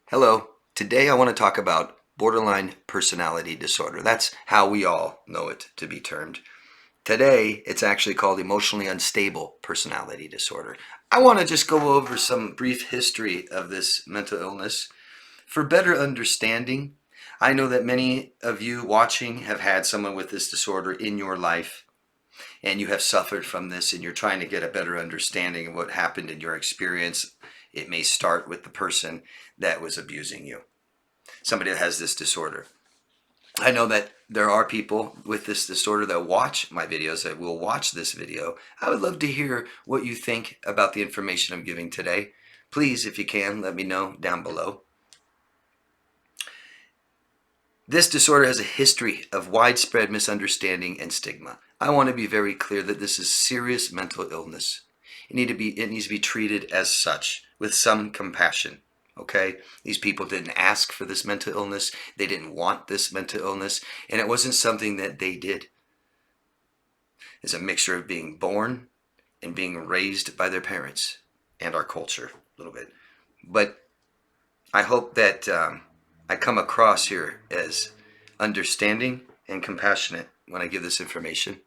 Hello. Today I want to talk about borderline personality disorder. That's how we all know it to be termed. Today, it's actually called emotionally unstable personality disorder. I want to just go over some brief history of this mental illness for better understanding. I know that many of you watching have had someone with this disorder in your life, and you have suffered from this, and you're trying to get a better understanding of what happened in your experience. It may start with the person that was abusing you, somebody that has this disorder. I know that there are people with this disorder that watch my videos, that will watch this video. I would love to hear what you think about the information I'm giving today. Please, if you can, let me know down below. This disorder has a history of widespread misunderstanding and stigma. I want to be very clear that this is serious mental illness. It needs to be treated as such with some compassion. Okay, these people didn't ask for this mental illness. They didn't want this mental illness, and it wasn't something that they did. It's a mixture of being born and being raised by their parents and our culture a little bit. But I hope that I come across here as understanding and compassionate when I give this information.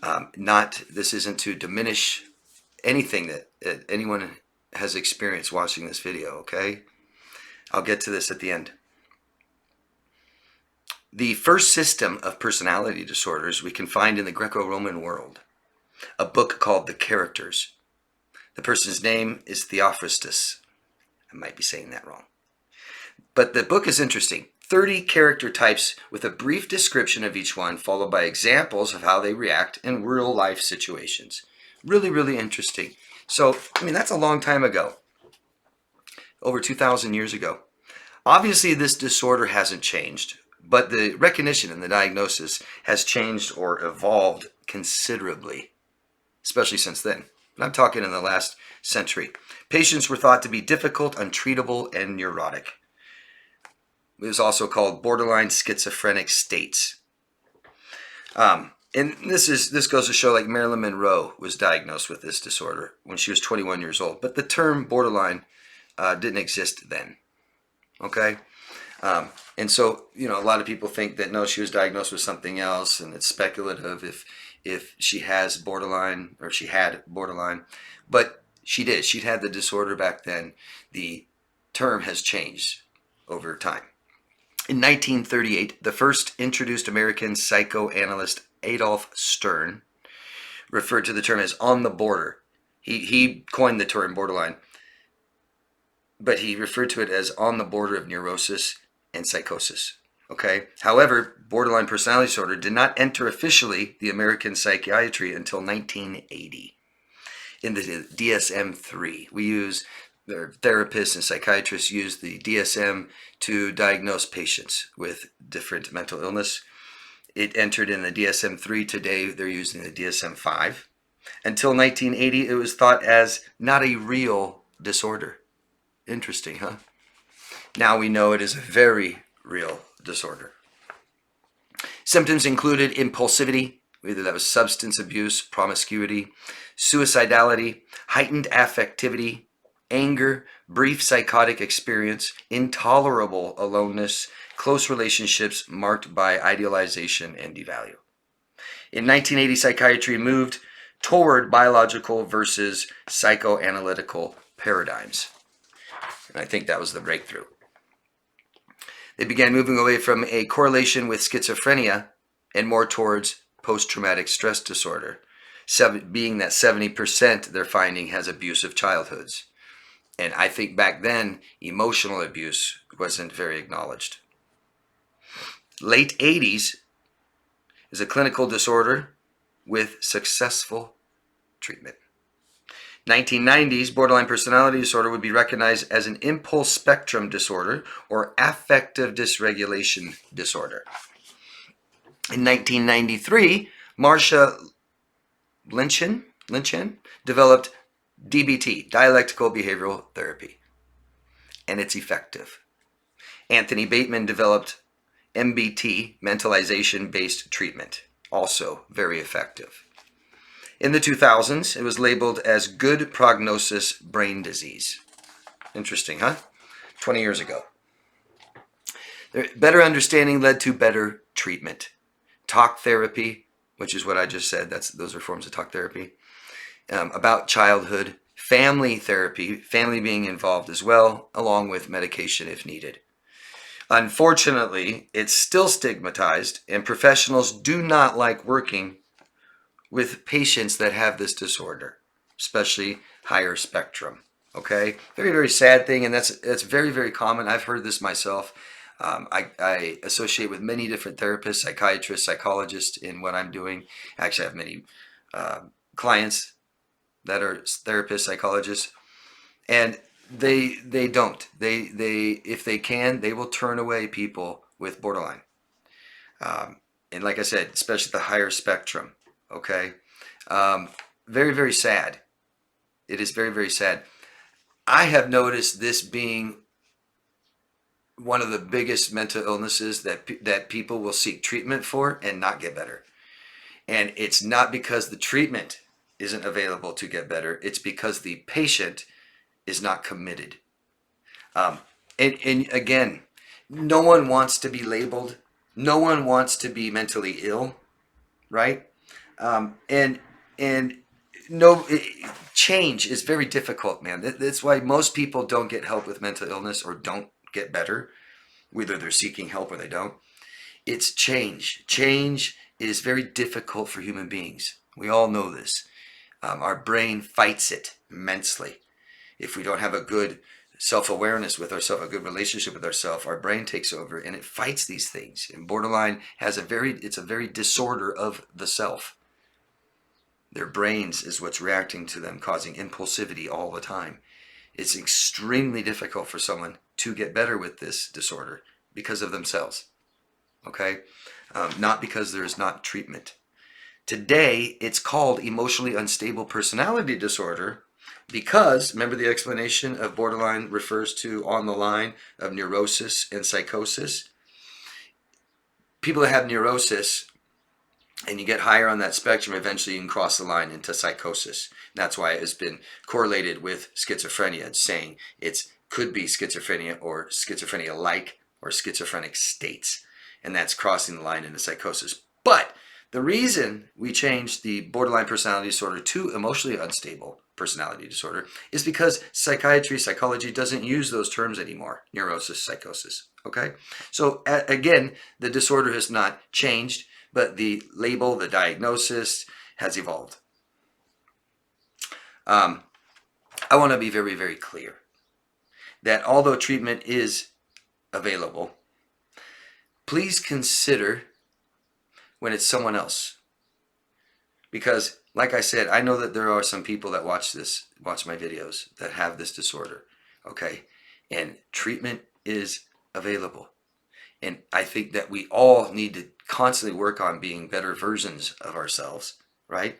This isn't to diminish anything that anyone has experienced watching this video, okay? I'll get to this at the end. The first system of personality disorders we can find in the Greco-Roman world, a book called The Characters. The person's name is Theophrastus. I might be saying that wrong. But the book is interesting. 30 character types with a brief description of each one, followed by examples of how they react in real life situations. Really, really interesting. So, that's a long time ago. Over 2,000 years ago. Obviously, this disorder hasn't changed, but the recognition and the diagnosis has changed or evolved considerably, especially since then. And I'm talking in the last century. Patients were thought to be difficult, untreatable, and neurotic. It was also called borderline schizophrenic states. And this goes to show, like, Marilyn Monroe was diagnosed with this disorder when she was 21 years old. But the term borderline didn't exist then. Okay? And so, a lot of people think that, no, she was diagnosed with something else, and it's speculative if she has borderline, or she had borderline. But she did. She'd had the disorder back then. The term has changed over time. In 1938, the first introduced American psychoanalyst Adolf Stern referred to the term as on the border. He coined the term borderline, but he referred to it as on the border of neurosis and psychosis. Okay. However, borderline personality disorder did not enter officially the American psychiatry until 1980 in the DSM-3. Their therapists and psychiatrists use the DSM to diagnose patients with different mental illness. It entered in the DSM-3. Today, they're using the DSM-5. Until 1980, it was thought as not a real disorder. Interesting, huh? Now we know it is a very real disorder. Symptoms included impulsivity, whether that was substance abuse, promiscuity, suicidality, heightened affectivity, anger, brief psychotic experience, intolerable aloneness, close relationships marked by idealization and devalue. In 1980, psychiatry moved toward biological versus psychoanalytical paradigms. And I think that was the breakthrough. They began moving away from a correlation with schizophrenia and more towards post-traumatic stress disorder, being that 70% they're finding has abusive childhoods. And I think back then, emotional abuse wasn't very acknowledged. Late 80s is a clinical disorder with successful treatment. 1990s, borderline personality disorder would be recognized as an impulse spectrum disorder or affective dysregulation disorder. In 1993, Marcia Linchin developed DBT, dialectical behavioral therapy, and it's effective. Anthony Bateman developed MBT, mentalization-based treatment, also very effective. In the 2000s, it was labeled as good prognosis brain disease. Interesting, huh? 20 years ago. Better understanding led to better treatment. Talk therapy, which is what I just said, those are forms of talk therapy. About childhood, family therapy, family being involved as well, along with medication if needed. Unfortunately, it's still stigmatized, and professionals do not like working with patients that have this disorder, especially higher spectrum. Okay, very, very sad thing, and that's very, very common. I've heard this myself. I associate with many different therapists, psychiatrists, psychologists in what I'm doing. Actually, I have many clients that are therapists, psychologists, and they don't. They if they can, they will turn away people with borderline. And like I said, especially the higher spectrum. Okay, very, very sad. It is very, very sad. I have noticed this being one of the biggest mental illnesses that people will seek treatment for and not get better. And it's not because the treatment isn't available to get better. It's because the patient is not committed. And again, no one wants to be labeled. No one wants to be mentally ill, right? And no, change is very difficult, man. That's why most people don't get help with mental illness or don't get better, whether they're seeking help or they don't. It's change. Change is very difficult for human beings. We all know this. Our brain fights it immensely. If we don't have a good self-awareness with ourselves, a good relationship with ourselves, our brain takes over and it fights these things. And borderline has it's a very disorder of the self. Their brains is what's reacting to them, causing impulsivity all the time. It's extremely difficult for someone to get better with this disorder because of themselves. Okay? Not because there's not treatment. Today, it's called emotionally unstable personality disorder because, remember the explanation of borderline refers to on the line of neurosis and psychosis? People that have neurosis and you get higher on that spectrum, eventually you can cross the line into psychosis. That's why it has been correlated with schizophrenia. It's saying it could be schizophrenia or schizophrenia-like or schizophrenic states. And that's crossing the line into psychosis. But the reason we changed the borderline personality disorder to emotionally unstable personality disorder is because psychiatry, psychology doesn't use those terms anymore. Neurosis, psychosis. Okay? So again, the disorder has not changed, but the label, the diagnosis has evolved. I want to be very, very clear that although treatment is available, please consider when it's someone else. Because, like I said, I know that there are some people that watch my videos that have this disorder, okay? And treatment is available. And I think that we all need to constantly work on being better versions of ourselves, right?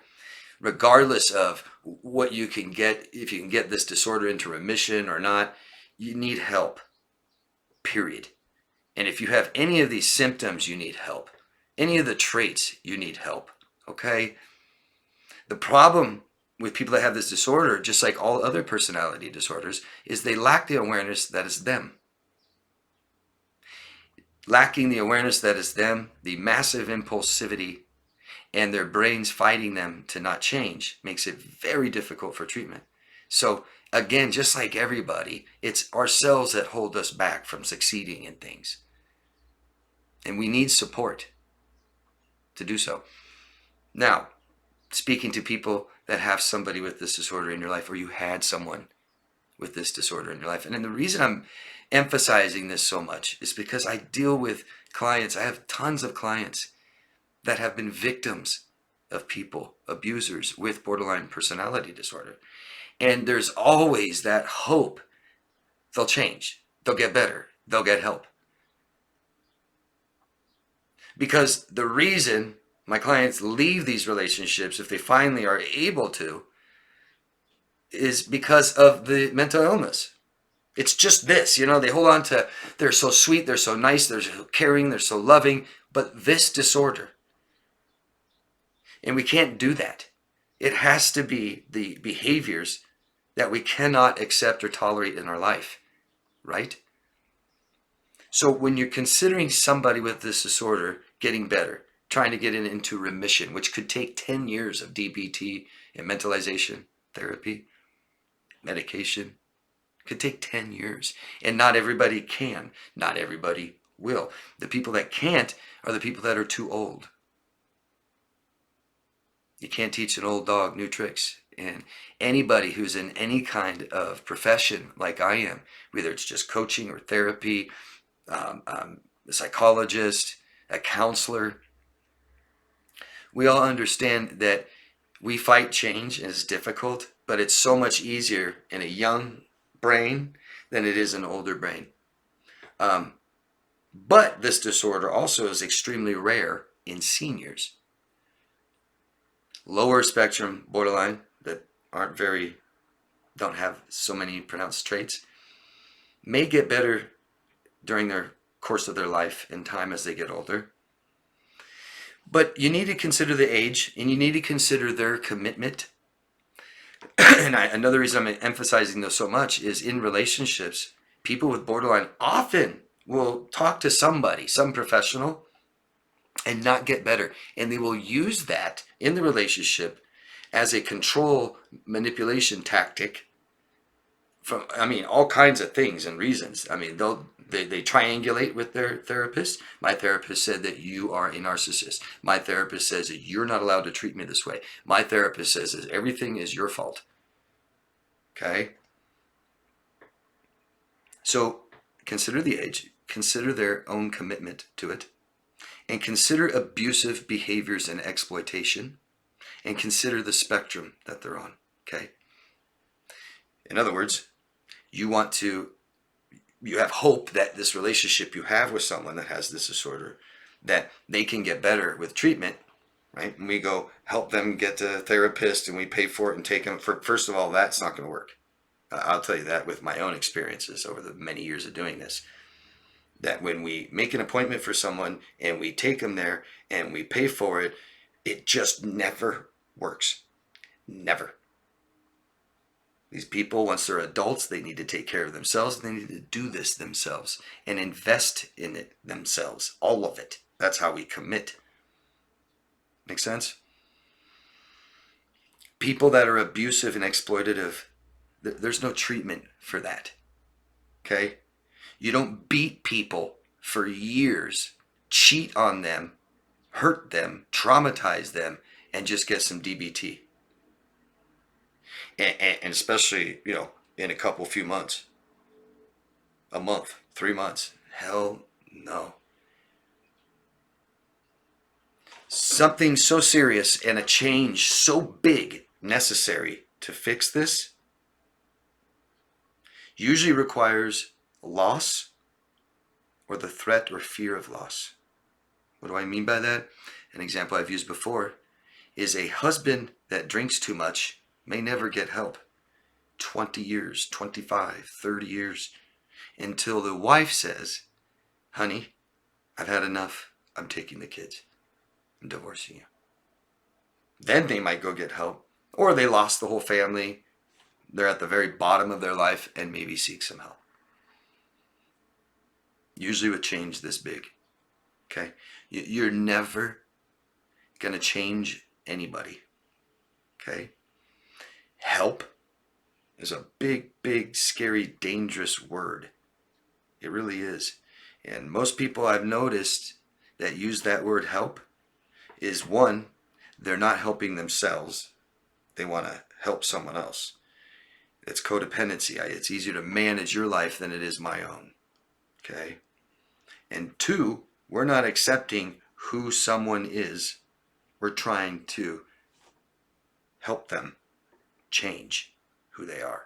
Regardless of what you can get, if you can get this disorder into remission or not, you need help, period. And if you have any of these symptoms, you need help. Any of the traits, you need help, okay? The problem with people that have this disorder, just like all other personality disorders, is they lack the awareness that it's them. Lacking the awareness that it's them, the massive impulsivity, and their brains fighting them to not change makes it very difficult for treatment. So again, just like everybody, it's ourselves that hold us back from succeeding in things. And we need support to do so. Now, speaking to people that have somebody with this disorder in your life, or you had someone with this disorder in your life. And then the reason I'm emphasizing this so much is because I deal with clients. I have tons of clients that have been victims of people, abusers with borderline personality disorder. And there's always that hope they'll change, they'll get better, they'll get help. Because the reason my clients leave these relationships, if they finally are able to, is because of the mental illness. It's just this, they hold on to, they're so sweet, they're so nice, they're so caring, they're so loving, but this disorder. And we can't do that. It has to be the behaviors that we cannot accept or tolerate in our life, right? So when you're considering somebody with this disorder getting better, trying to get into remission, which could take 10 years of DBT and mentalization therapy, medication, could take 10 years. And not everybody can. Not everybody will. The people that can't are the people that are too old. You can't teach an old dog new tricks. And anybody who's in any kind of profession like I am, whether it's just coaching or therapy, a psychologist, a counselor, we all understand that we fight change and it's difficult, but it's so much easier in a young brain than it is an older brain. But this disorder also is extremely rare in seniors. Lower spectrum borderline that don't have so many pronounced traits may get better during their course of their life and time as they get older. But you need to consider the age, and you need to consider their commitment. And another reason I'm emphasizing this so much is in relationships, people with borderline often will talk to somebody, some professional, and not get better. And they will use that in the relationship as a control manipulation tactic from, all kinds of things and reasons. They triangulate with their therapist. My therapist said that you are a narcissist. My therapist says that you're not allowed to treat me this way. My therapist says that everything is your fault. Okay? So consider the age, consider their own commitment to it, and consider abusive behaviors and exploitation, and consider the spectrum that they're on. Okay? In other words, you have hope that this relationship you have with someone that has this disorder, that they can get better with treatment, right? And we go help them get to a therapist and we pay for it and take them for, first of all, that's not going to work. I'll tell you that with my own experiences over the many years of doing this, that when we make an appointment for someone and we take them there and we pay for it, it just never works. Never. These people, once they're adults, they need to take care of themselves. They need to do this themselves and invest in it themselves. All of it. That's how we commit. Make sense? People that are abusive and exploitative, there's no treatment for that. Okay? You don't beat people for years, cheat on them, hurt them, traumatize them, and just get some DBT. And especially, in a few months, a month, 3 months. Hell no. Something so serious and a change so big necessary to fix this usually requires loss or the threat or fear of loss. What do I mean by that? An example I've used before is a husband that drinks too much may never get help. 20 years, 25, 30 years, until the wife says, honey, I've had enough. I'm taking the kids. I'm divorcing you. Then they might go get help. Or they lost the whole family. They're at the very bottom of their life and maybe seek some help. Usually with change this big. Okay? You're never going to change anybody. Okay? Help is a big, big, scary, dangerous word. It really is. And most people I've noticed that use that word help is, one, they're not helping themselves. They want to help someone else. It's codependency. It's easier to manage your life than it is my own. Okay? And two, we're not accepting who someone is. We're trying to help them change who they are.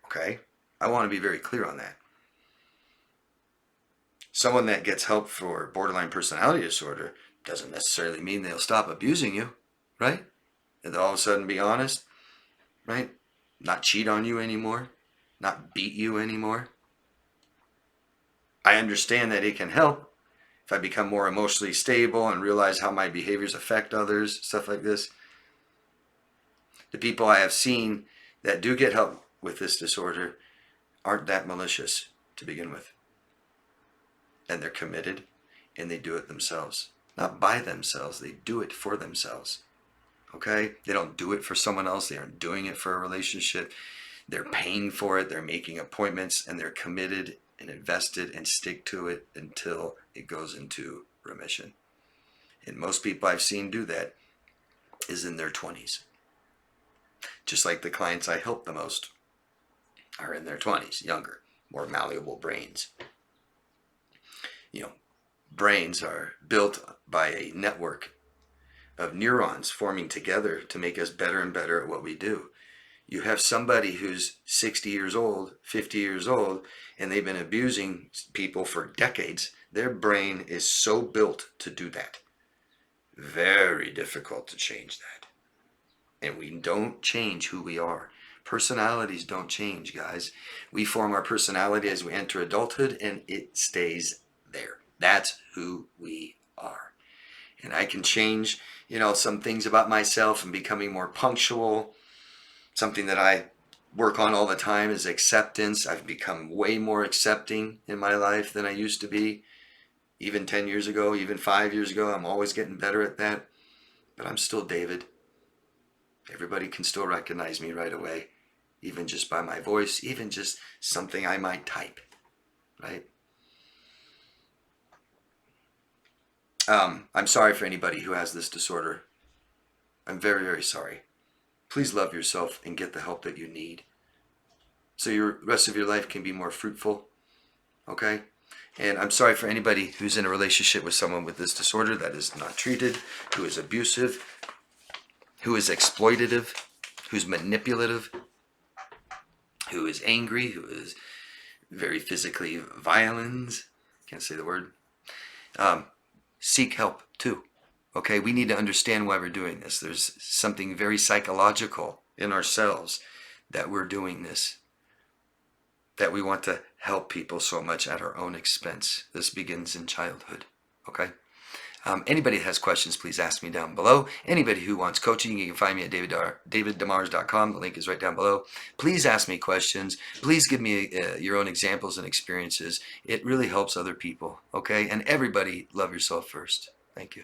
Okay? I want to be very clear on that. Someone that gets help for borderline personality disorder doesn't necessarily mean they'll stop abusing you, right? And they'll all of a sudden be honest, right? Not cheat on you anymore, not beat you anymore. I understand that it can help if I become more emotionally stable and realize how my behaviors affect others, stuff like this. The people I have seen that do get help with this disorder aren't that malicious to begin with. and they're committed, and they do it themselves. Not by themselves, they do it for themselves. Okay? They don't do it for someone else. They aren't doing it for a relationship. They're paying for it. They're making appointments, and they're committed and invested and stick to it until it goes into remission. And most people I've seen do that is in their 20s. Just like the clients I help the most are in their 20s, younger, more malleable brains. You know, brains are built by a network of neurons forming together to make us better and better at what we do. You have somebody who's 60 years old, 50 years old, and they've been abusing people for decades. Their brain is so built to do that. Very difficult to change that. And we don't change who we are. Personalities don't change, guys. We form our personality as we enter adulthood, and it stays there. That's who we are. And I can change, some things about myself and becoming more punctual. Something that I work on all the time is acceptance. I've become way more accepting in my life than I used to be. Even 10 years ago, even 5 years ago, I'm always getting better at that. But I'm still David. Everybody can still recognize me right away, even just by my voice, even just something I might type, right? I'm sorry for anybody who has this disorder. I'm very, very sorry. Please love yourself and get the help that you need so your rest of your life can be more fruitful, okay? And I'm sorry for anybody who's in a relationship with someone with this disorder that is not treated, who is abusive, who is exploitative, who's manipulative, who is angry, who is very physically violent. Can't say the word. Seek help too. Okay, we need to understand why we're doing this. There's something very psychological in ourselves that we're doing this, that we want to help people so much at our own expense. This begins in childhood, okay? Anybody that has questions, please ask me down below. Anybody who wants coaching, you can find me at daviddemars.com. The link is right down below. Please ask me questions. Please give me your own examples and experiences. It really helps other people, okay? And everybody, love yourself first. Thank you.